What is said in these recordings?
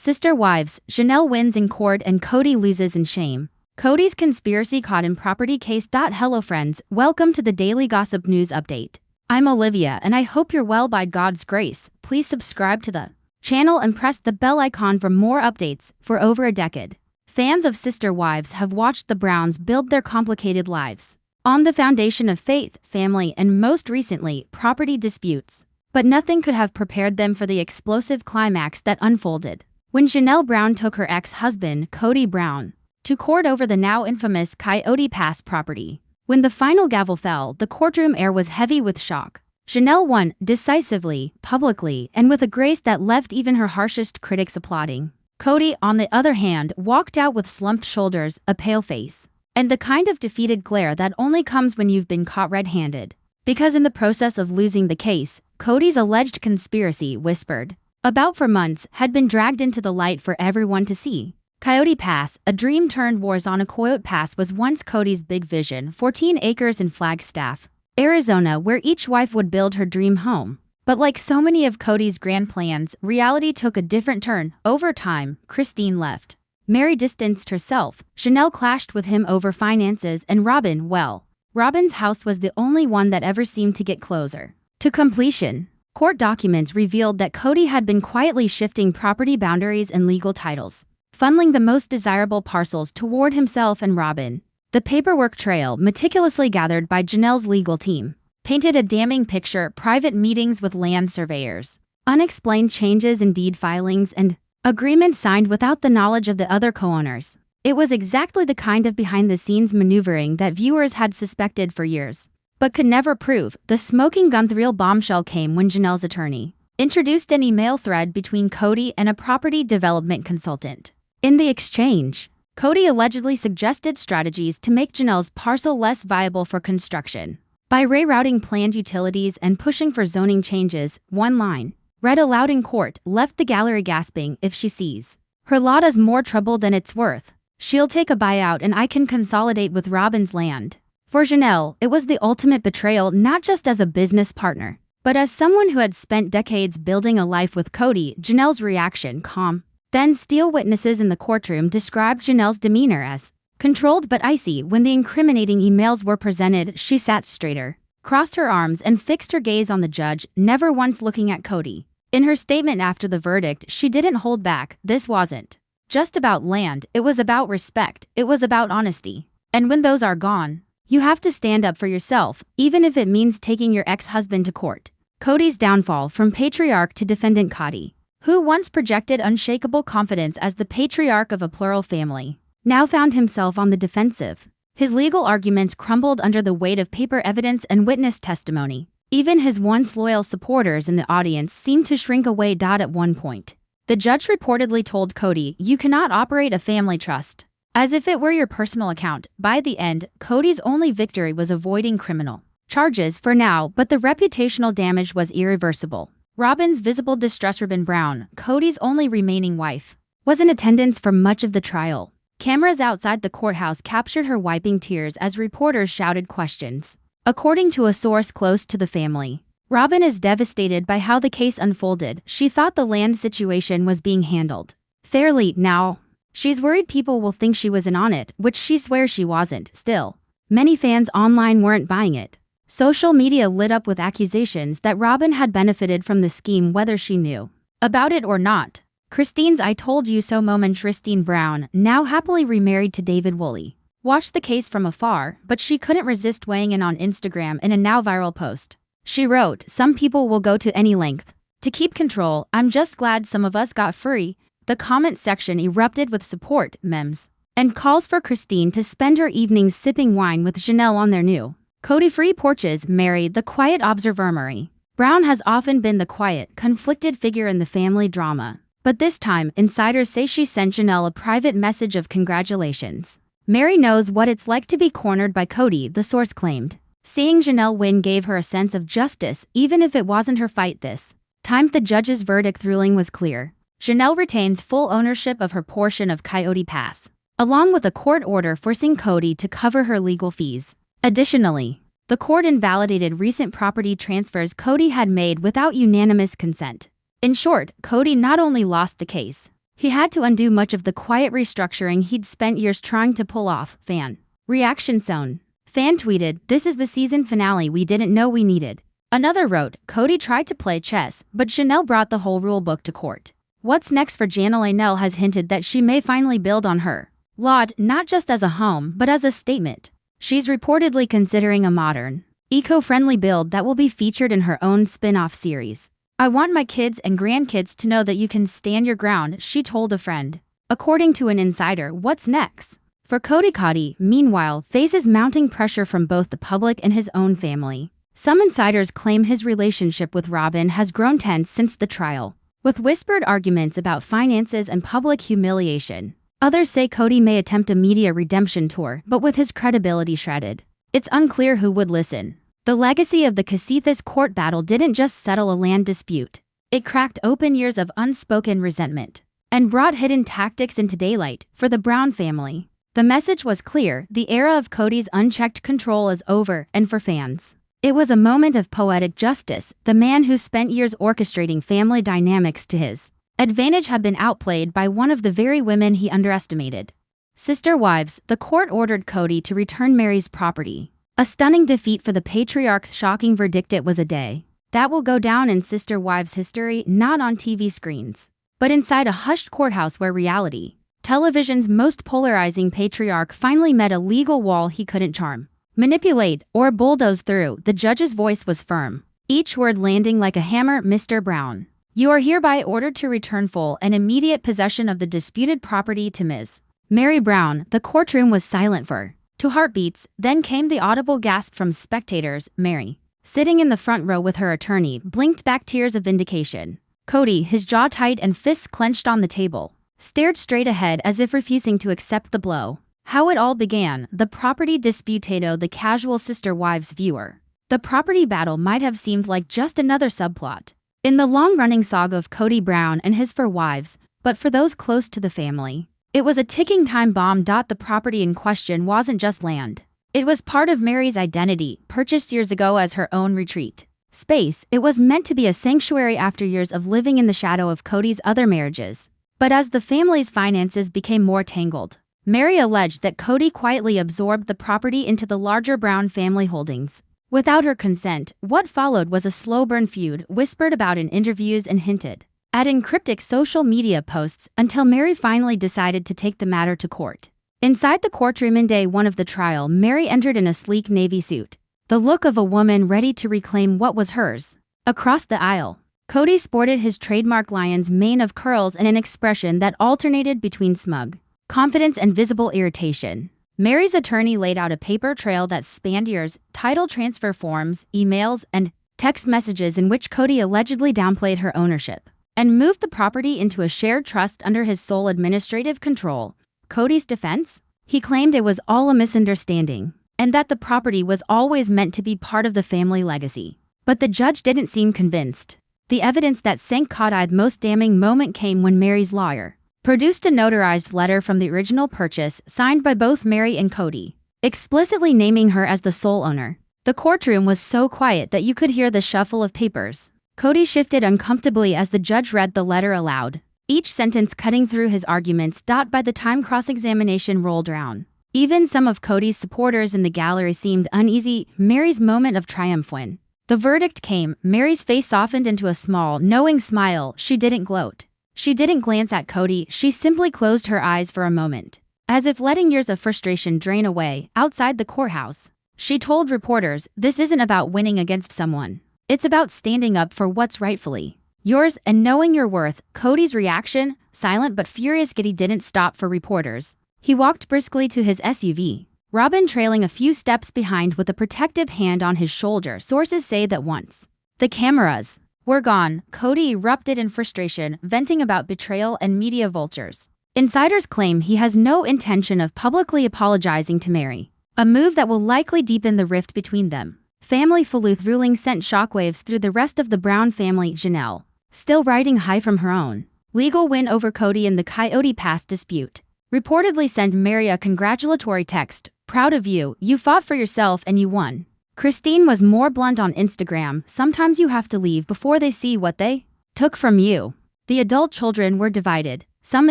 Sister wives, Janelle wins in court and Kody loses in shame. Kody's conspiracy caught in property case. Hello friends, welcome to the Daily Gossip News Update. I'm Olivia and I hope you're well by God's grace. Please subscribe to the channel and press the bell icon for more updates. For over a decade, fans of Sister Wives have watched the Browns build their complicated lives on the foundation of faith, family, and most recently, property disputes. But nothing could have prepared them for the explosive climax that unfolded when Janelle Brown took her ex-husband, Kody Brown, to court over the now infamous Kody Pass property. When the final gavel fell, the courtroom air was heavy with shock. Janelle won decisively, publicly, and with a grace that left even her harshest critics applauding. Kody, on the other hand, walked out with slumped shoulders, a pale face, and the kind of defeated glare that only comes when you've been caught red-handed. Because in the process of losing the case, Kody's alleged conspiracy, whispered about for months, had been dragged into the light for everyone to see. Kody Pass, a dream turned wars on a Coyote Pass, was once Kody's big vision, 14 acres in Flagstaff, Arizona, where each wife would build her dream home. But like so many of Kody's grand plans, reality took a different turn. Over time, Christine left. Mary distanced herself. Janelle clashed with him over finances, and Robyn, well, Robyn's house was the only one that ever seemed to get closer to completion. Court documents revealed that Kody had been quietly shifting property boundaries and legal titles, funneling the most desirable parcels toward himself and Robyn. The paperwork trail, meticulously gathered by Janelle's legal team, painted a damning picture: private meetings with land surveyors, unexplained changes in deed filings, and agreements signed without the knowledge of the other co-owners. It was exactly the kind of behind-the-scenes maneuvering that viewers had suspected for years, but could never prove. The smoking gun real bombshell came when Janelle's attorney introduced an email thread between Kody and a property development consultant. In the exchange, Kody allegedly suggested strategies to make Janelle's parcel less viable for construction by rerouting planned utilities and pushing for zoning changes. One line, read aloud in court, left the gallery gasping. If she sees her lot as more trouble than it's worth, she'll take a buyout and I can consolidate with Robyn's land. For Janelle, it was the ultimate betrayal, not just as a business partner, but as someone who had spent decades building a life with Kody. Janelle's reaction, calm, then still. Witnesses in the courtroom described Janelle's demeanor as controlled but icy. When the incriminating emails were presented, she sat straighter, crossed her arms, and fixed her gaze on the judge, never once looking at Kody. In her statement after the verdict, she didn't hold back. This wasn't just about land, it was about respect, it was about honesty. And when those are gone, you have to stand up for yourself, even if it means taking your ex-husband to court. Kody's downfall. From patriarch to defendant, Kody, who once projected unshakable confidence as the patriarch of a plural family, now found himself on the defensive. His legal arguments crumbled under the weight of paper evidence and witness testimony. Even his once loyal supporters in the audience seemed to shrink away. At one point, the judge reportedly told Kody, "You cannot operate a family trust as if it were your personal account." By the end, Kody's only victory was avoiding criminal charges for now, but the reputational damage was irreversible. Robyn's visible distress. Janelle Brown, Kody's only remaining wife, was in attendance for much of the trial. Cameras outside the courthouse captured her wiping tears as reporters shouted questions. According to a source close to the family, Robyn is devastated by how the case unfolded. She thought the land situation was being handled fairly. Now, she's worried people will think she was in on it, which she swears she wasn't. Still, many fans online weren't buying it. Social media lit up with accusations that Robyn had benefited from the scheme, whether she knew about it or not. Christine's "I told you so" moment. Christine Brown, now happily remarried to David Woolley, watched the case from afar, but she couldn't resist weighing in on Instagram in a now viral post. She wrote, "Some people will go to any length to keep control. I'm just glad some of us got free." The comment section erupted with support, memes, and calls for Christine to spend her evenings sipping wine with Janelle on their new Kody-free porches. Mary, the quiet observer. Mary Brown has often been the quiet, conflicted figure in the family drama, but this time, insiders say she sent Janelle a private message of congratulations. Mary knows what it's like to be cornered by Kody, the source claimed. Seeing Janelle win gave her a sense of justice, even if it wasn't her fight. This time, the judge's verdict ruling was clear. Janelle retains full ownership of her portion of Kody Pass, along with a court order forcing Kody to cover her legal fees. Additionally, the court invalidated recent property transfers Kody had made without unanimous consent. In short, Kody not only lost the case, He had to undo much of the quiet restructuring he'd spent years trying to pull off. Fan. Reaction zone. Fan tweeted, "This is the season finale we didn't know we needed." Another wrote, "Kody tried to play chess, but Janelle brought the whole rulebook to court." What's next for Janelle has hinted that she may finally build on her lot, not just as a home, but as a statement. She's reportedly considering a modern, eco-friendly build that will be featured in her own spin-off series. "I want my kids and grandkids to know that you can stand your ground," she told a friend. According to an insider, what's next for Kody, meanwhile, faces mounting pressure from both the public and his own family. Some insiders claim his relationship with Robyn has grown tense since the trial, with whispered arguments about finances and public humiliation. Others say Kody may attempt a media redemption tour, but with his credibility shredded, it's unclear who would listen. The legacy of the Casithus court battle didn't just settle a land dispute. It cracked open years of unspoken resentment and brought hidden tactics into daylight for the Brown family. The message was clear: the era of Kody's unchecked control is over, and for fans, it was a moment of poetic justice. The man who spent years orchestrating family dynamics to his advantage had been outplayed by one of the very women he underestimated. Sister wives, the court ordered Kody to return Mary's property. A stunning defeat for the patriarch's shocking verdict. It was a day that will go down in Sister Wives history, not on TV screens, but inside a hushed courthouse where reality, television's most polarizing patriarch, finally met a legal wall he couldn't charm, manipulate, or bulldoze through. The judge's voice was firm, each word landing like a hammer. "Mr. Brown, you are hereby ordered to return full and immediate possession of the disputed property to Ms. Mary Brown." The courtroom was silent for 2 heartbeats, then came the audible gasp from spectators. Mary, sitting in the front row with her attorney, blinked back tears of vindication. Kody, his jaw tight and fists clenched on the table, stared straight ahead as if refusing to accept the blow. How it all began, the property disputado. The casual Sister Wives viewer, the property battle might have seemed like just another subplot in the long-running saga of Kody Brown and his 4 wives, but for those close to the family, it was a ticking time bomb. The property in question wasn't just land. It was part of Mary's identity, purchased years ago as her own retreat space. It was meant to be a sanctuary after years of living in the shadow of Kody's other marriages. But as the family's finances became more tangled, Mary alleged that Kody quietly absorbed the property into the larger Brown family holdings without her consent. What followed was a slow-burn feud, whispered about in interviews and hinted at in cryptic social media posts, until Mary finally decided to take the matter to court. Inside the courtroom in day 1 of the trial, Mary entered in a sleek navy suit, the look of a woman ready to reclaim what was hers. Across the aisle, Kody sported his trademark lion's mane of curls and an expression that alternated between smug confidence and visible irritation. Mary's attorney laid out a paper trail that spanned years, title transfer forms, emails, and text messages in which Kody allegedly downplayed her ownership and moved the property into a shared trust under his sole administrative control. Kody's defense? He claimed it was all a misunderstanding, and that the property was always meant to be part of the family legacy. But the judge didn't seem convinced. The evidence that sank Kody's most damning moment came when Mary's lawyer produced a notarized letter from the original purchase, signed by both Mary and Kody, explicitly naming her as the sole owner. The courtroom was so quiet that you could hear the shuffle of papers. Kody shifted uncomfortably as the judge read the letter aloud, each sentence cutting through his arguments. By the time cross-examination rolled around, even some of Kody's supporters in the gallery seemed uneasy. Mary's moment of triumph. When the verdict came, Mary's face softened into a small, knowing smile. She didn't gloat. She didn't glance at Kody. She simply closed her eyes for a moment, as if letting years of frustration drain away. Outside the courthouse, she told reporters, "This isn't about winning against someone. It's about standing up for what's rightfully yours and knowing your worth." Kody's reaction, silent but furious. Kody didn't stop for reporters. He walked briskly to his SUV, Robyn trailing a few steps behind with a protective hand on his shoulder. Sources say that once the cameras were gone, Kody erupted in frustration, venting about betrayal and media vultures. Insiders claim he has no intention of publicly apologizing to Mary, a move that will likely deepen the rift between them. Family Duluth ruling sent shockwaves through the rest of the Brown family. Janelle, still riding high from her own legal win over Kody in the Coyote Pass dispute, reportedly sent Mary a congratulatory text. "Proud of you, you fought for yourself and you won." Christine was more blunt on Instagram. "Sometimes you have to leave before they see what they took from you." The adult children were divided. Some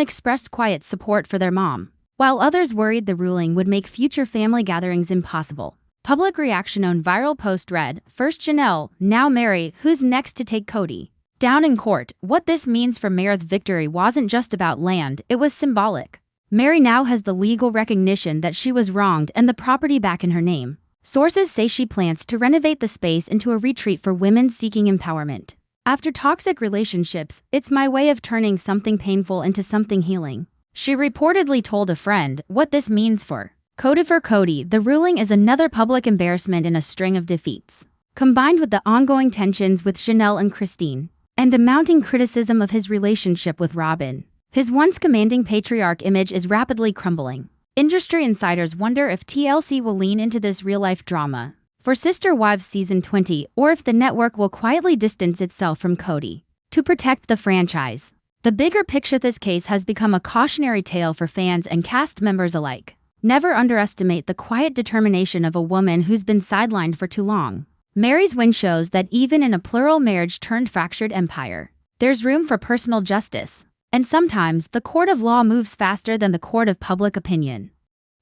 expressed quiet support for their mom, while others worried the ruling would make future family gatherings impossible. Public reaction on viral post read, "First Janelle, now Mary, who's next to take Kody down in court?" What this means for Mary's victory wasn't just about land, it was symbolic. Mary now has the legal recognition that she was wronged and the property back in her name. Sources say she plans to renovate the space into a retreat for women seeking empowerment. "After toxic relationships, it's my way of turning something painful into something healing," she reportedly told a friend. What this means for Kody, the ruling is another public embarrassment in a string of defeats, combined with the ongoing tensions with Janelle and Christine, and the mounting criticism of his relationship with Robyn. His once commanding patriarch image is rapidly crumbling. Industry insiders wonder if TLC will lean into this real-life drama for Sister Wives Season 20, or if the network will quietly distance itself from Kody to protect the franchise. The bigger picture, this case has become a cautionary tale for fans and cast members alike. Never underestimate the quiet determination of a woman who's been sidelined for too long. Mary's win shows that even in a plural marriage turned fractured empire, there's room for personal justice. And sometimes, the court of law moves faster than the court of public opinion.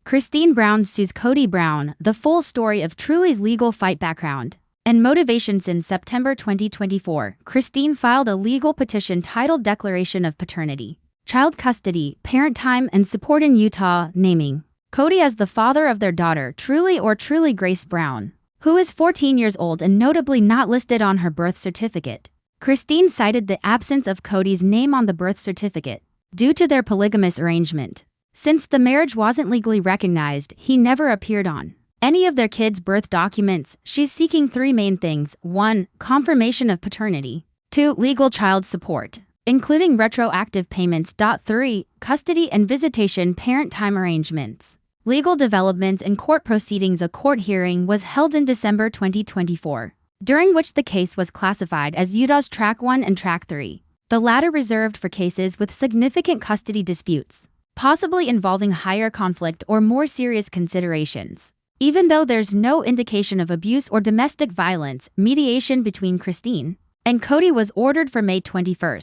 Christine Brown sues Kody Brown, the full story of Truly's legal fight background and motivations. In September 2024, Christine filed a legal petition titled Declaration of Paternity, Child Custody, Parent Time, and Support in Utah, naming Kody as the father of their daughter, Truly or Truly Grace Brown, who is 14 years old and notably not listed on her birth certificate. Christine cited the absence of Kody's name on the birth certificate due to their polygamous arrangement. Since the marriage wasn't legally recognized, he never appeared on any of their kids' birth documents. She's seeking three main things: 1. Confirmation of paternity. 2. Legal child support, including retroactive payments. 3. Custody and visitation parent time arrangements. Legal developments in court proceedings. A court hearing was held in December 2024, during which the case was classified as Utah's Track 1 and Track 3, the latter reserved for cases with significant custody disputes, possibly involving higher conflict or more serious considerations. Even though there's no indication of abuse or domestic violence, mediation between Christine and Kody was ordered for May 21,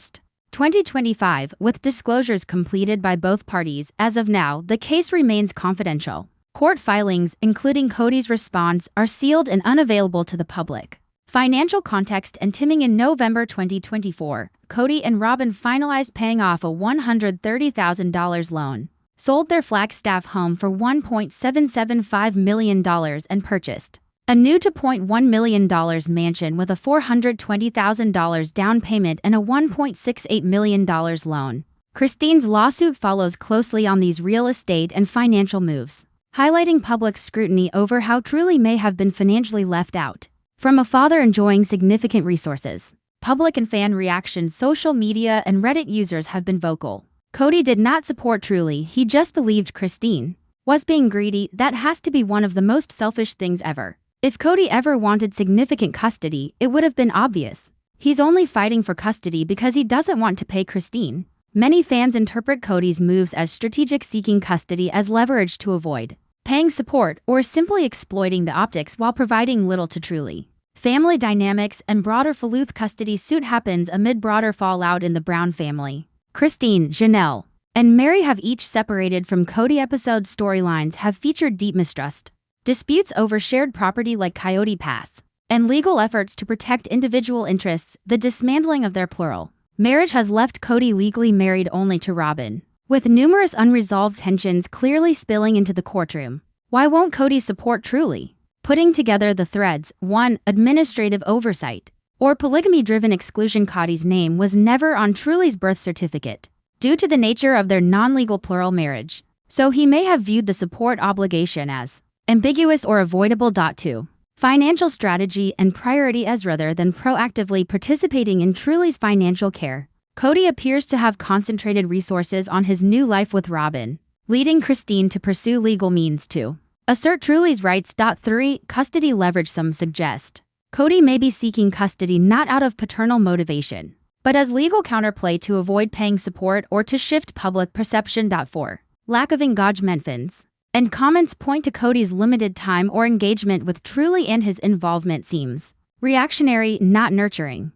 2025, with disclosures completed by both parties. As of now, the case remains confidential. Court filings, including Kody's response, are sealed and unavailable to the public. Financial context and timing. In November 2024, Kody and Robyn finalized paying off a $130,000 loan, sold their Flagstaff home for $1.775 million, and purchased a new $2.1 million mansion with a $420,000 down payment and a $1.68 million loan. Christine's lawsuit follows closely on these real estate and financial moves, highlighting public scrutiny over how Truly may have been financially left out from a father enjoying significant resources. Public and fan reactions. Social media and Reddit users have been vocal. Kody did not support Truly, he just believed Christine was being greedy. That has to be one of the most selfish things ever. If Kody ever wanted significant custody, it would have been obvious. He's only fighting for custody because he doesn't want to pay Christine. Many fans interpret Kody's moves as strategic, seeking custody as leverage to avoid paying support or simply exploiting the optics while providing little to Truly. Family dynamics and broader Faluth custody suit happens amid broader fallout in the Brown family. Christine, Janelle, and Mary have each separated from Kody. Episode storylines have featured deep mistrust, disputes over shared property like Coyote Pass, and legal efforts to protect individual interests. The dismantling of their plural marriage has left Kody legally married only to Robyn, with numerous unresolved tensions clearly spilling into the courtroom. Why won't Kody support Truly? Putting together the threads: 1. Administrative oversight or polygamy-driven exclusion. Kody's name was never on Truly's birth certificate due to the nature of their non-legal plural marriage, so he may have viewed the support obligation as ambiguous or avoidable. 2. Financial strategy and priority as rather than proactively participating in Truly's financial care, Kody appears to have concentrated resources on his new life with Robyn, leading Christine to pursue legal means to assert Truly's rights. 3. Custody leverage. Some suggest Kody may be seeking custody not out of paternal motivation, but as legal counterplay to avoid paying support or to shift public perception. 4. Lack of engagement. Fans and comments point to Kody's limited time or engagement with Truly, and his involvement seems reactionary, not nurturing.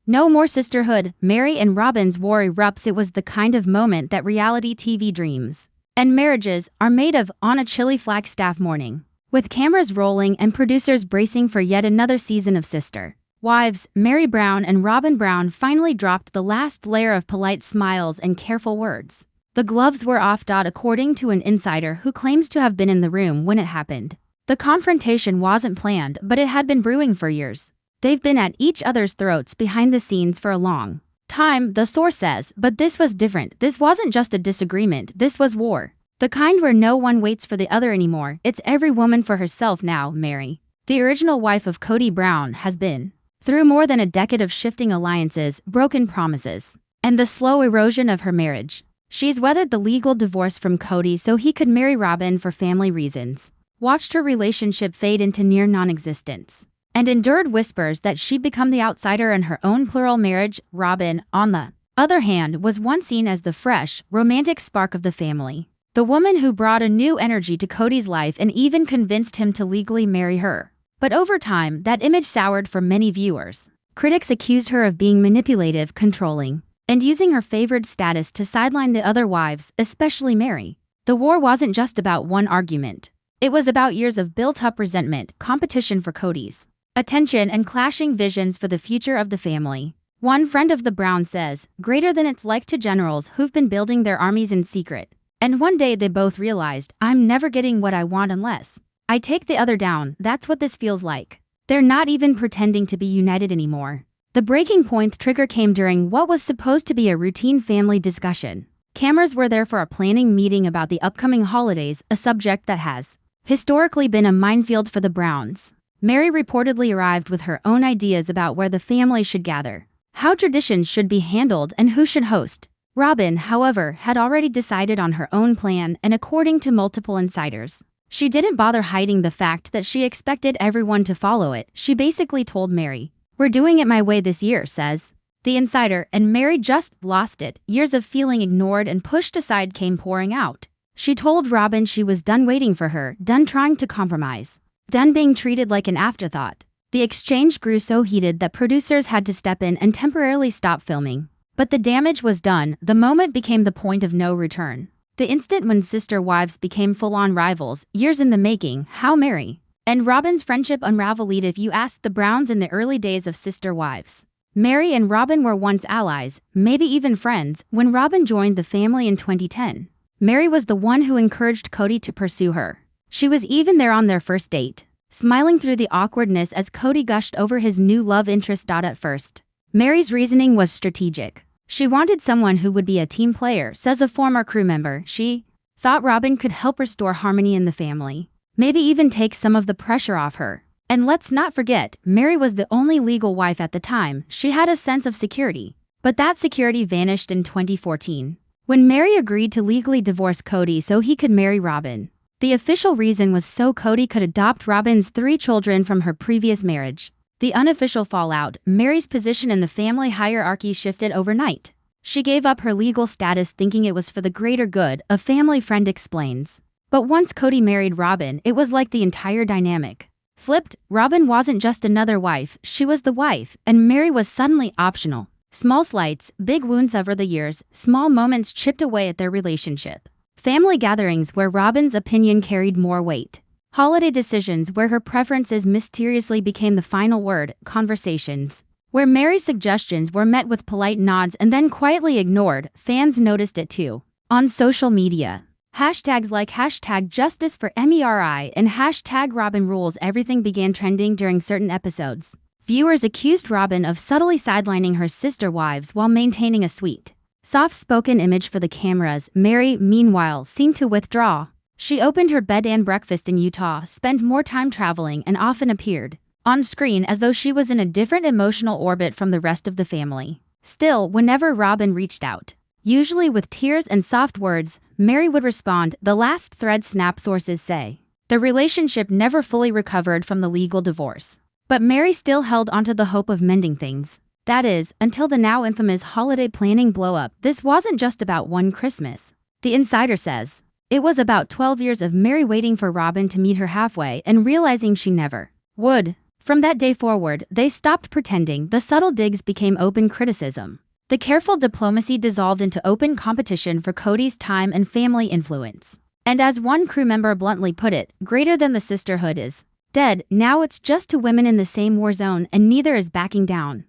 No more sisterhood. Mary and Robyn's war erupts. It was the kind of moment that reality TV dreams and marriages are made of on a chilly Flagstaff morning. With cameras rolling and producers bracing for yet another season of Sister Wives, Mary Brown and Robyn Brown finally dropped the last layer of polite smiles and careful words. The gloves were off. According to an insider who claims to have been in the room when it happened. The confrontation wasn't planned, but it had been brewing for years. They've been at each other's throats behind the scenes for a long time, the source says, but this was different. This wasn't just a disagreement, this was war. The kind where no one waits for the other anymore. It's every woman for herself now. Mary, the original wife of Kody Brown, has been through more than a decade of shifting alliances, broken promises, and the slow erosion of her marriage. She's weathered the legal divorce from Kody so he could marry Robyn for family reasons, watched her relationship fade into near non-existence, and endured whispers that she'd become the outsider in her own plural marriage. Robyn, on the other hand, was once seen as the fresh, romantic spark of the family. The woman who brought a new energy to Kody's life and even convinced him to legally marry her. But over time, that image soured for many viewers. Critics accused her of being manipulative, controlling, and using her favored status to sideline the other wives, especially Mary. The war wasn't just about one argument. It was about years of built-up resentment, competition for Kody's attention, and clashing visions for the future of the family. One friend of the Browns says, greater than it's like to generals who've been building their armies in secret. And one day they both realized, I'm never getting what I want unless I take the other down. That's what this feels like. They're not even pretending to be united anymore. The breaking point trigger came during what was supposed to be a routine family discussion. Cameras were there for a planning meeting about the upcoming holidays, a subject that has historically been a minefield for the Browns. Mary reportedly arrived with her own ideas about where the family should gather, how traditions should be handled, and who should host. Robyn, however, had already decided on her own plan, and according to multiple insiders, she didn't bother hiding the fact that she expected everyone to follow it. She basically told Mary, "We're doing it my way this year," says the insider, and Mary just lost it. Years of feeling ignored and pushed aside came pouring out. She told Robyn she was done waiting for her, done trying to compromise, done being treated like an afterthought. The exchange grew so heated that producers had to step in and temporarily stop filming. But the damage was done. The moment became the point of no return. The instant when sister wives became full-on rivals, years in the making. How Mary and Robyn's friendship unraveled. If you asked the Browns in the early days of Sister Wives, Mary and Robyn were once allies, maybe even friends. When Robyn joined the family in 2010, Mary was the one who encouraged Kody to pursue her. She was even there on their first date, smiling through the awkwardness as Kody gushed over his new love interest. At first, Mary's reasoning was strategic. She wanted someone who would be a team player, says a former crew member. She thought Robyn could help restore harmony in the family, maybe even take some of the pressure off her. And let's not forget, Mary was the only legal wife at the time. She had a sense of security. But that security vanished in 2014, when Mary agreed to legally divorce Kody so he could marry Robyn. The official reason was so Kody could adopt Robyn's 3 children from her previous marriage. The unofficial fallout: Mary's position in the family hierarchy shifted overnight. She gave up her legal status thinking it was for the greater good, a family friend explains. But once Kody married Robyn, it was like the entire dynamic flipped. Robyn wasn't just another wife, she was the wife, and Mary was suddenly optional. Small slights, big wounds over the years, small moments chipped away at their relationship. Family gatherings where Robyn's opinion carried more weight. Holiday decisions where her preferences mysteriously became the final word. Conversations where Mary's suggestions were met with polite nods and then quietly ignored. Fans noticed it too. On social media, hashtags like #JusticeForMeri and #RobynRules everything began trending during certain episodes. Viewers accused Robyn of subtly sidelining her sister wives while maintaining a sweet, soft-spoken image for the cameras. Mary, meanwhile, seemed to withdraw. She opened her bed and breakfast in Utah, spent more time traveling, and often appeared on screen as though she was in a different emotional orbit from the rest of the family. Still, whenever Robyn reached out, usually with tears and soft words, Mary would respond. The last thread snap, sources say. The relationship never fully recovered from the legal divorce. But Mary still held onto the hope of mending things. That is, until the now infamous holiday planning blow-up. This wasn't just about one Christmas, the insider says. It was about 12 years of Mary waiting for Robyn to meet her halfway and realizing she never would. From that day forward, they stopped pretending. The subtle digs became open criticism. The careful diplomacy dissolved into open competition for Kody's time and family influence. And as one crew member bluntly put it, greater than the sisterhood is dead. Now it's just two women in the same war zone, and neither is backing down.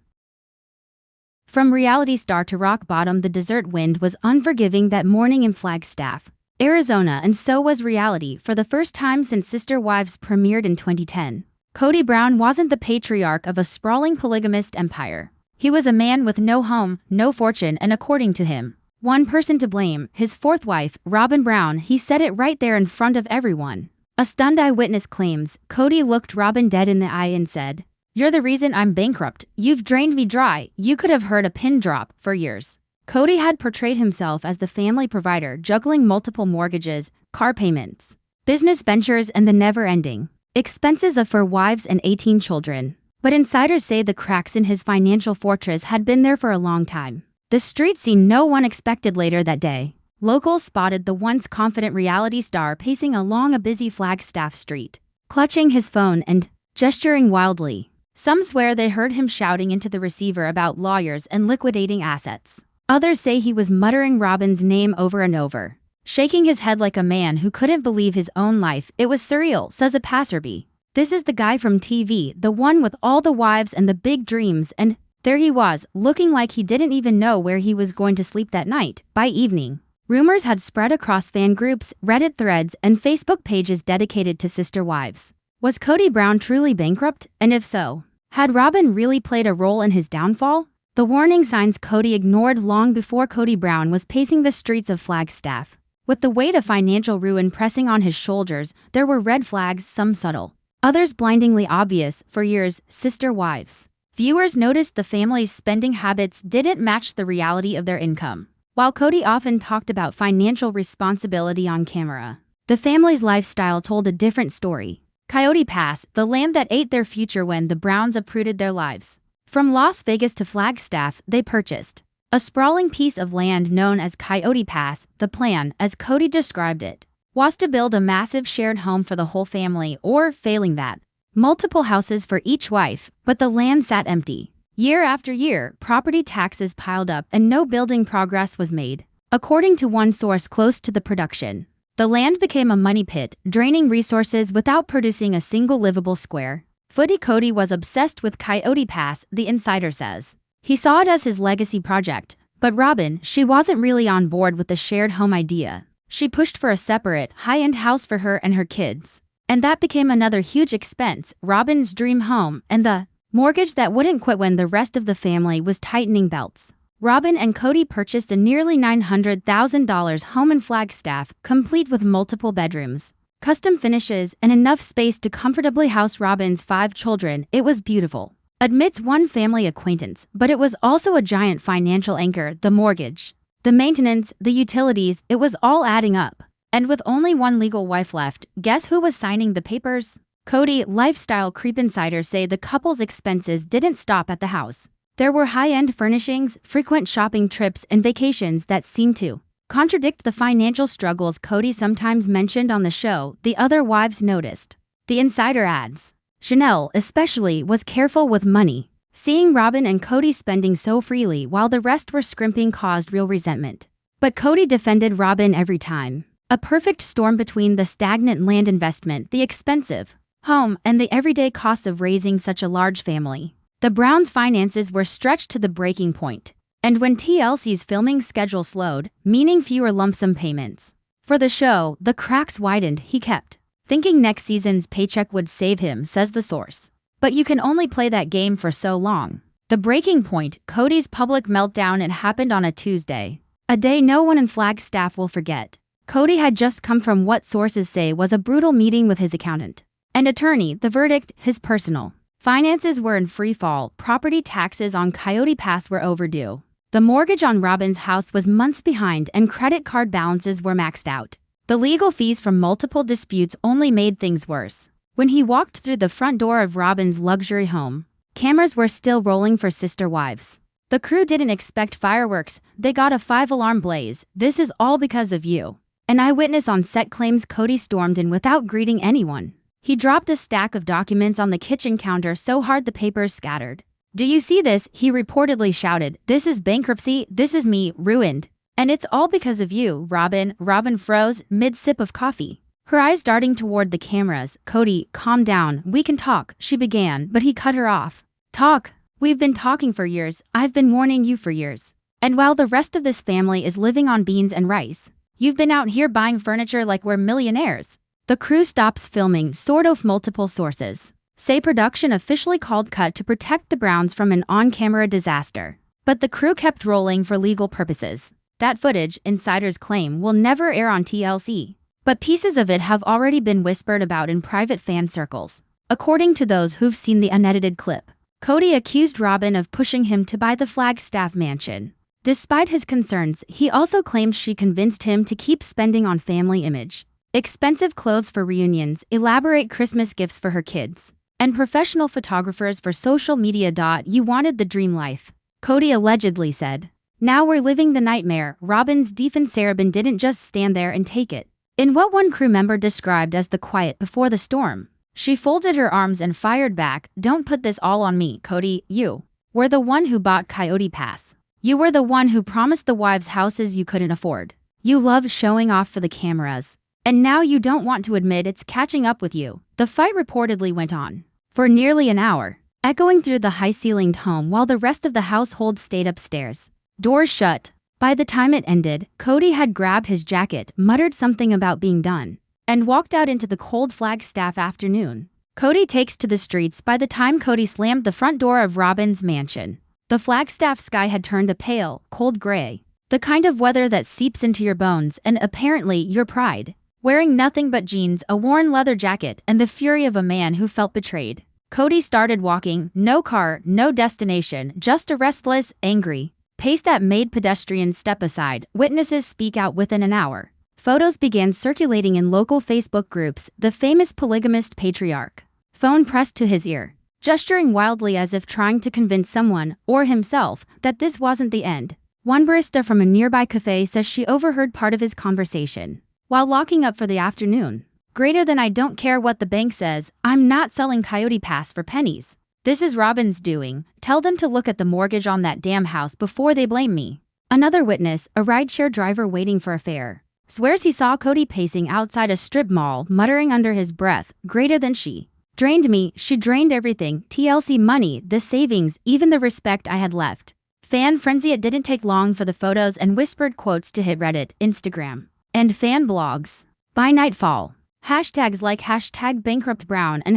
From reality star to rock bottom, the desert wind was unforgiving that morning in Flagstaff, Arizona, and so was reality. For the first time since Sister Wives premiered in 2010, Kody Brown wasn't the patriarch of a sprawling polygamist empire. He was a man with no home, no fortune, and according to him, one person to blame, his fourth wife, Robyn Brown. He said it right there in front of everyone. A stunned eyewitness claims Kody looked Robyn dead in the eye and said, "You're the reason I'm bankrupt. You've drained me dry." You could have heard a pin drop. For years, Kody had portrayed himself as the family provider, juggling multiple mortgages, car payments, business ventures, and the never-ending expenses of 4 wives and 18 children. But insiders say the cracks in his financial fortress had been there for a long time. The street scene no one expected later that day. Locals spotted the once confident reality star pacing along a busy Flagstaff street, clutching his phone and gesturing wildly. Some swear they heard him shouting into the receiver about lawyers and liquidating assets. Others say he was muttering Robyn's name over and over, shaking his head like a man who couldn't believe his own life. It was surreal, says a passerby. This is the guy from TV, the one with all the wives and the big dreams, and there he was, looking like he didn't even know where he was going to sleep that night. By evening, rumors had spread across fan groups, Reddit threads, and Facebook pages dedicated to Sister Wives. Was Kody Brown truly bankrupt? And if so, had Robyn really played a role in his downfall? The warning signs Kody ignored long before Kody Brown was pacing the streets of Flagstaff. With the weight of financial ruin pressing on his shoulders, there were red flags, some subtle, others blindingly obvious. For years, Sister Wives viewers noticed the family's spending habits didn't match the reality of their income. While Kody often talked about financial responsibility on camera, the family's lifestyle told a different story. Coyote Pass, the land that ate their future when the Browns uprooted their lives. From Las Vegas to Flagstaff, they purchased a sprawling piece of land known as Coyote Pass. The plan, as Kody described it, was to build a massive shared home for the whole family, or, failing that, multiple houses for each wife, but the land sat empty. Year after year, property taxes piled up and no building progress was made. According to one source close to the production, the land became a money pit, draining resources without producing a single livable square foot. Kody was obsessed with Coyote Pass, the insider says. He saw it as his legacy project, but Robyn, she wasn't really on board with the shared home idea. She pushed for a separate, high-end house for her and her kids. And that became another huge expense, Robyn's dream home, and the mortgage that wouldn't quit when the rest of the family was tightening belts. Robyn and Kody purchased a nearly $900,000 home in Flagstaff, complete with multiple bedrooms, custom finishes, and enough space to comfortably house Robyn's 5 children. It was beautiful, admits one family acquaintance, but it was also a giant financial anchor. The mortgage, the maintenance, the utilities, it was all adding up. And with only one legal wife left, guess who was signing the papers? Kody. Lifestyle creep insiders say the couple's expenses didn't stop at the house. There were high-end furnishings, frequent shopping trips, and vacations that seemed to contradict the financial struggles Kody sometimes mentioned on the show. The other wives noticed. The insider adds, Janelle, especially, was careful with money. Seeing Robyn and Kody spending so freely while the rest were scrimping caused real resentment. But Kody defended Robyn every time. A perfect storm between the stagnant land investment, the expensive home, and the everyday costs of raising such a large family. The Browns' finances were stretched to the breaking point. And when TLC's filming schedule slowed, meaning fewer lump sum payments for the show, the cracks widened. He kept thinking next season's paycheck would save him, says the source. But you can only play that game for so long. The breaking point, Kody's public meltdown. It happened on a Tuesday, a day no one in Flagstaff will forget. Kody had just come from what sources say was a brutal meeting with his accountant and attorney. The verdict, his personal finances were in free fall. Property taxes on Coyote Pass were overdue. The mortgage on Robyn's house was months behind and credit card balances were maxed out. The legal fees from multiple disputes only made things worse. When he walked through the front door of Robyn's luxury home, cameras were still rolling for Sister Wives. The crew didn't expect fireworks. They got a 5-alarm blaze. This is all because of you. An eyewitness on set claims Kody stormed in without greeting anyone. He dropped a stack of documents on the kitchen counter so hard the papers scattered. "Do you see this?" he reportedly shouted. "This is bankruptcy. This is me, ruined. And it's all because of you, Robyn." Robyn froze, mid-sip of coffee, her eyes darting toward the cameras. "Kody, calm down. We can talk," she began, but he cut her off. "Talk? We've been talking for years. I've been warning you for years. And while the rest of this family is living on beans and rice, you've been out here buying furniture like we're millionaires." The crew stops filming, sort of. Multiple sources say production officially called cut to protect the Browns from an on-camera disaster. But the crew kept rolling for legal purposes. That footage, insiders claim, will never air on TLC. But pieces of it have already been whispered about in private fan circles. According to those who've seen the unedited clip, Kody accused Robyn of pushing him to buy the Flagstaff mansion. Despite his concerns, he also claimed she convinced him to keep spending on family image. Expensive clothes for reunions, elaborate Christmas gifts for her kids, and professional photographers for social media. "You wanted the dream life," Kody allegedly said. "Now we're living the nightmare." Robyn's defense: Robyn didn't just stand there and take it. In what one crew member described as the quiet before the storm, she folded her arms and fired back. "Don't put this all on me, Kody. You were the one who bought Coyote Pass. You were the one who promised the wives houses you couldn't afford. You love showing off for the cameras. And now you don't want to admit it's catching up with you." The fight reportedly went on for nearly an hour, echoing through the high-ceilinged home while the rest of the household stayed upstairs, doors shut. By the time it ended, Kody had grabbed his jacket, muttered something about being done, and walked out into the cold Flagstaff afternoon. Kody takes to the streets. By the time Kody slammed the front door of Robyn's mansion, the Flagstaff sky had turned a pale, cold gray. The kind of weather that seeps into your bones and, apparently, your pride. Wearing nothing but jeans, a worn leather jacket, and the fury of a man who felt betrayed, Kody started walking. No car, no destination, just a restless, angry pace that made pedestrians step aside. Witnesses speak out within an hour. Photos began circulating in local Facebook groups. The famous polygamist patriarch, phone pressed to his ear, gesturing wildly as if trying to convince someone, or himself, that this wasn't the end. One barista from a nearby cafe says she overheard part of his conversation while locking up for the afternoon. "Greater than I don't care what the bank says, I'm not selling Coyote Pass for pennies. This is Robyn's doing. Tell them to look at the mortgage on that damn house before they blame me." Another witness, a rideshare driver waiting for a fare, swears he saw Kody pacing outside a strip mall, muttering under his breath, "Greater than she drained me, she drained everything, TLC money, the savings, even the respect I had left." Fan frenzy. It didn't take long for the photos and whispered quotes to hit Reddit, Instagram, and fan blogs. By nightfall, hashtags like #BankruptBrown and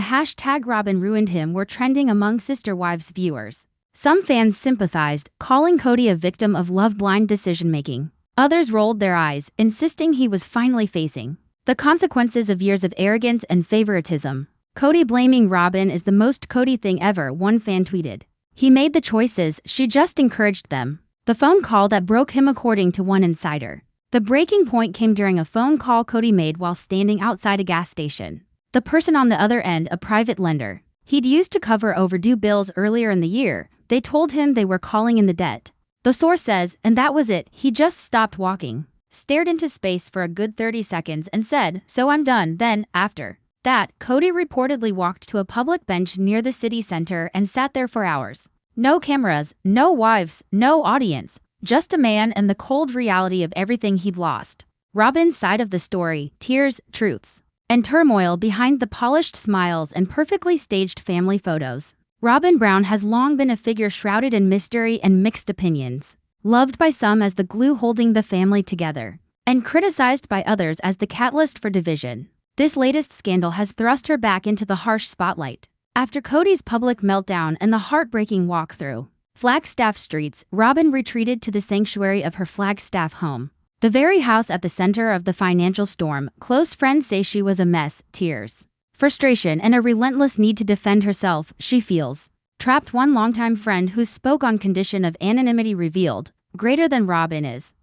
#Robyn ruined him were trending among Sister Wives viewers. Some fans sympathized, calling Kody a victim of love-blind decision-making. Others rolled their eyes, insisting he was finally facing the consequences of years of arrogance and favoritism. "Kody blaming Robyn is the most Kody thing ever," one fan tweeted. "He made the choices, she just encouraged them." The phone call that broke him. According to one insider, the breaking point came during a phone call Kody made while standing outside a gas station. The person on the other end, a private lender he'd used to cover overdue bills earlier in the year, they told him they were calling in the debt. The source says, and that was it. He just stopped walking, stared into space for a good 30 seconds and said, "So I'm done." Then, after that, Kody reportedly walked to a public bench near the city center and sat there for hours. No cameras, no wives, no audience. Just a man and the cold reality of everything he'd lost. Robyn's side of the story, tears, truths, and turmoil behind the polished smiles and perfectly staged family photos. Robyn Brown has long been a figure shrouded in mystery and mixed opinions. Loved by some as the glue holding the family together, and criticized by others as the catalyst for division. This latest scandal has thrust her back into the harsh spotlight. After Kody's public meltdown and the heartbreaking walk through Flagstaff streets, Robyn retreated to the sanctuary of her Flagstaff home, the very house at the center of the financial storm. Close friends say she was a mess, tears, frustration, and a relentless need to defend herself. She feels trapped. One longtime friend who spoke on condition of anonymity revealed, "Greater than Robyn is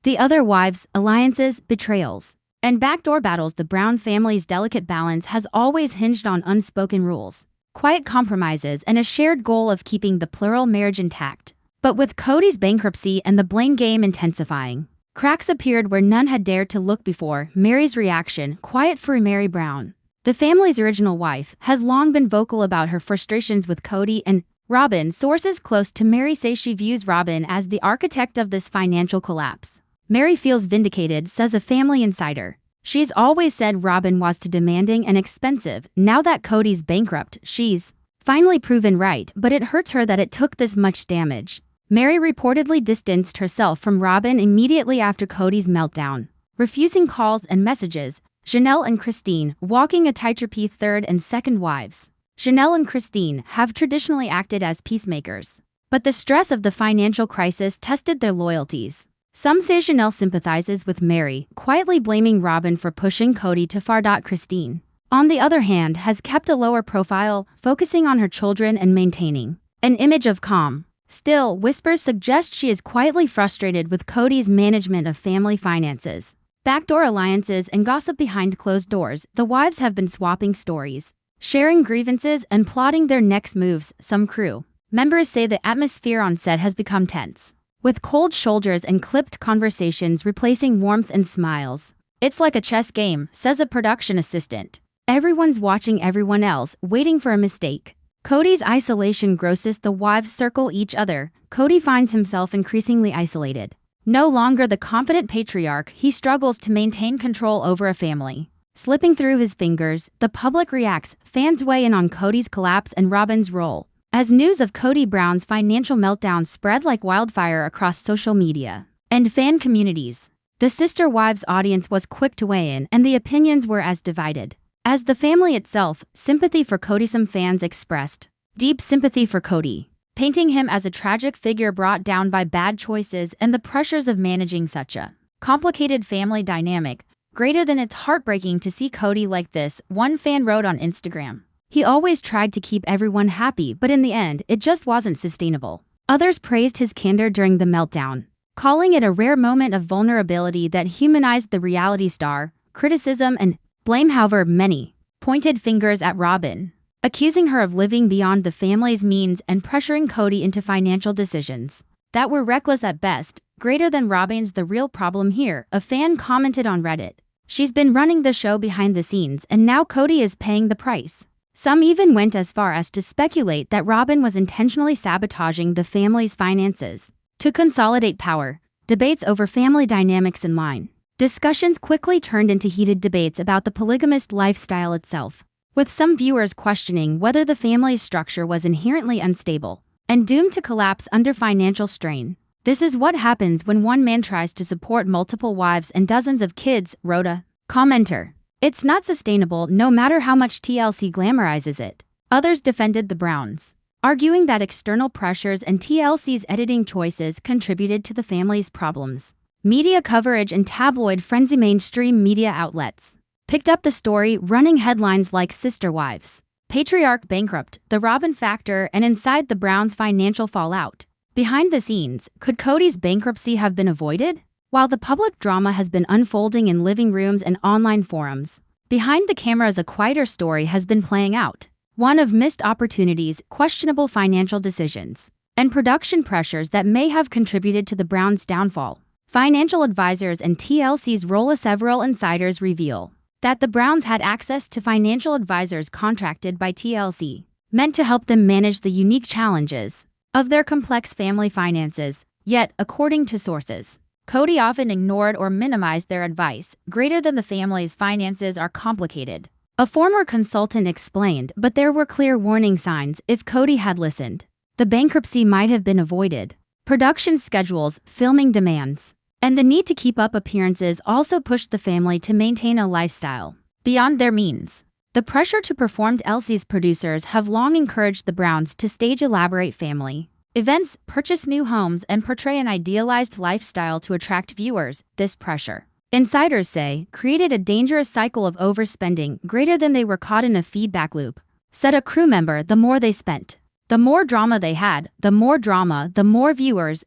the other wives, alliances, betrayals, and backdoor battles." The Brown family's delicate balance has always hinged on unspoken rules, quiet compromises, and a shared goal of keeping the plural marriage intact. But with Kody's bankruptcy and the blame game intensifying, cracks appeared where none had dared to look before. Mary's reaction, quiet for Mary Brown. The family's original wife has long been vocal about her frustrations with Kody and Robyn. Sources close to Meri say she views Robyn as the architect of this financial collapse. Meri feels vindicated, says a family insider. She's always said Robyn was too demanding and expensive. Now that Kody's bankrupt, she's finally proven right, but it hurts her that it took this much damage. Meri reportedly distanced herself from Robyn immediately after Kody's meltdown, refusing calls and messages. Janelle and Christine, walking a tightrope, third and second wives. Janelle and Christine have traditionally acted as peacemakers, but the stress of the financial crisis tested their loyalties. Some say Janelle sympathizes with Meri, quietly blaming Robyn for pushing Kody too far. Christine, on the other hand, has kept a lower profile, focusing on her children and maintaining an image of calm. Still, whispers suggest she is quietly frustrated with Kody's management of family finances. Backdoor alliances and gossip behind closed doors. The wives have been swapping stories, sharing grievances and plotting their next moves. Some crew members say the atmosphere on set has become tense, with cold shoulders and clipped conversations replacing warmth and smiles. It's like a chess game, says a production assistant. Everyone's watching everyone else, waiting for a mistake. Kody's isolation grosses. The wives circle each other. Kody finds himself increasingly isolated. No longer the confident patriarch, he struggles to maintain control over a family, slipping through his fingers. The public reacts. Fans weigh in on Kody's collapse and Robyn's role, as news of Kody Brown's financial meltdown spread like wildfire across social media and fan communities. The sister wives' audience was quick to weigh in, and the opinions were as divided as the family itself. Sympathy for Kody. Some fans expressed deep sympathy for Kody, painting him as a tragic figure brought down by bad choices and the pressures of managing such a complicated family dynamic. Greater than it's heartbreaking to see Kody like this, one fan wrote on Instagram. He always tried to keep everyone happy, but in the end, it just wasn't sustainable. Others praised his candor during the meltdown, calling it a rare moment of vulnerability that humanized the reality star. Criticism and blame, however, many pointed fingers at Robyn, accusing her of living beyond the family's means and pressuring Kody into financial decisions that were reckless at best. Greater than Robyn's the real problem here, a fan commented on Reddit. She's been running the show behind the scenes, and now Kody is paying the price. Some even went as far as to speculate that Robyn was intentionally sabotaging the family's finances to consolidate power. Debates over family dynamics in line. Discussions quickly turned into heated debates about the polygamist lifestyle itself, with some viewers questioning whether the family's structure was inherently unstable and doomed to collapse under financial strain. This is what happens when one man tries to support multiple wives and dozens of kids, wrote a commenter. It's not sustainable, no matter how much TLC glamorizes it. Others defended the Browns, arguing that external pressures and TLC's editing choices contributed to the family's problems. Media coverage and tabloid frenzy. Mainstream media outlets picked up the story, running headlines like "Sister Wives Patriarch Bankrupt, The Robyn Factor," and "Inside the Browns' Financial Fallout." Behind the scenes, could Kody's bankruptcy have been avoided? While the public drama has been unfolding in living rooms and online forums, behind the cameras a quieter story has been playing out. One of missed opportunities, questionable financial decisions, and production pressures that may have contributed to the Browns' downfall. Financial advisors and TLC's role. Several insiders reveal that the Browns had access to financial advisors contracted by TLC, meant to help them manage the unique challenges of their complex family finances. Yet, according to sources, Kody often ignored or minimized their advice. Greater than the family's finances are complicated, a former consultant explained, but there were clear warning signs. If Kody had listened, the bankruptcy might have been avoided. Production schedules, filming demands, and the need to keep up appearances also pushed the family to maintain a lifestyle beyond their means. The pressure to perform. TLC's producers have long encouraged the Browns to stage elaborate family events, purchase new homes, and portray an idealized lifestyle to attract viewers. This pressure, insiders say, created a dangerous cycle of overspending. Greater than they were caught in a feedback loop, said a crew member. The more they spent, the more drama they had. The more drama, the more viewers,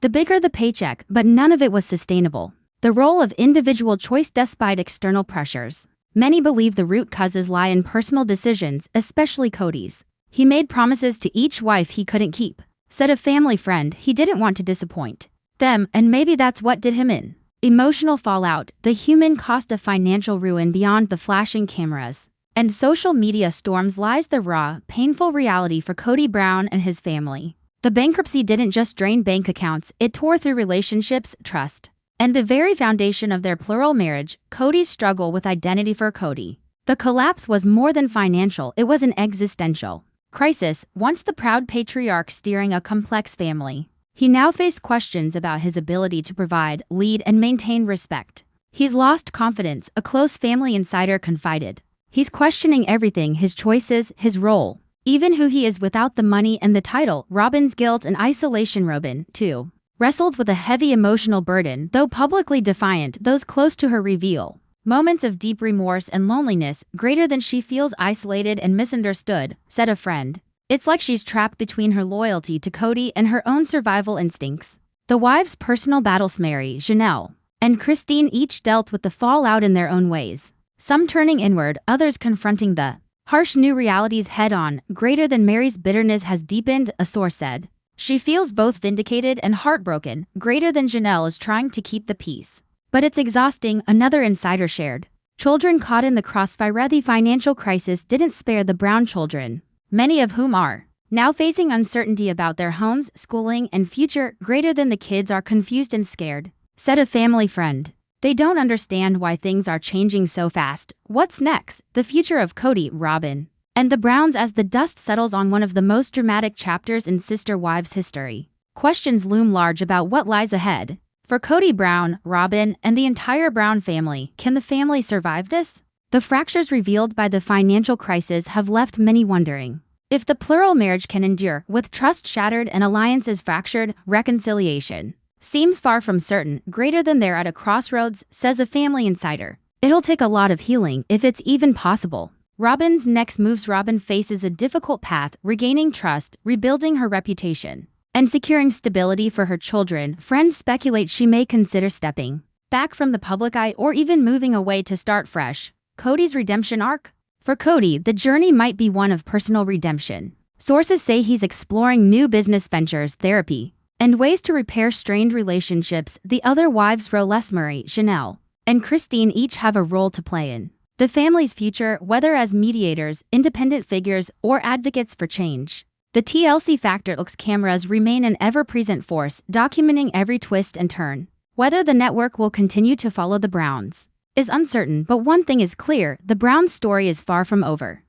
the bigger the paycheck, but none of it was sustainable. The role of individual choice. Despite external pressures, many believe the root causes lie in personal decisions, especially Kody's. He made promises to each wife he couldn't keep, said a family friend. He didn't want to disappoint them, and maybe that's what did him in. emotional fallout, the human cost of financial ruin beyond the flashing cameras and social media storms lies the raw, painful reality for Kody Brown and his family. The bankruptcy didn't just drain bank accounts, it tore through relationships, trust, and the very foundation of their plural marriage, Kody's struggle with identity for Kody. The collapse was more than financial, it was an existential crisis. Once the proud patriarch steering a complex family, he now faced questions about his ability to provide, lead, and maintain respect. He's lost confidence, a close family insider confided. He's questioning everything, his choices, his role, even who he is without the money and the title. Robyn's guilt and isolation. Robyn, too, wrestled with a heavy emotional burden, though publicly defiant. Those close to her reveal moments of deep remorse and loneliness, greater than she feels isolated and misunderstood, said a friend. It's like she's trapped between her loyalty to Kody and her own survival instincts. The wives' personal battles. Mary, Janelle, and Christine each dealt with the fallout in their own ways. Some turning inward, others confronting the harsh new realities head-on. Greater than Mary's bitterness has deepened, a source said. She feels both vindicated and heartbroken. Greater than Janelle is trying to keep the peace, but it's exhausting, another insider shared. Children caught in the crossfire. The financial crisis didn't spare the Brown children, many of whom are now facing uncertainty about their homes, schooling, and future. Greater than the kids are confused and scared, said a family friend. They don't understand why things are changing so fast. What's next? The future of Kody, Robyn, and the Browns as the dust settles on one of the most dramatic chapters in sister wives history. Questions loom large about what lies ahead. For Kody Brown, Robyn, and the entire Brown family, can the family survive this? The fractures revealed by the financial crisis have left many wondering if the plural marriage can endure. With trust shattered and alliances fractured, reconciliation seems far from certain. Greater than they're at a crossroads, says a family insider. It'll take a lot of healing, if it's even possible. Robyn's next moves. Robyn faces a difficult path, regaining trust, rebuilding her reputation, and securing stability for her children. Friends speculate she may consider stepping back from the public eye or even moving away to start fresh. Kody's redemption arc? For Kody, the journey might be one of personal redemption. Sources say he's exploring new business ventures, therapy, and ways to repair strained relationships. The other wives, Mary, Janelle, and Christine, each have a role to play in the family's future, whether as mediators, independent figures, or advocates for change. The TLC factor. Cameras remain an ever-present force, documenting every twist and turn. Whether the network will continue to follow the Browns is uncertain, but one thing is clear: the Brown story is far from over.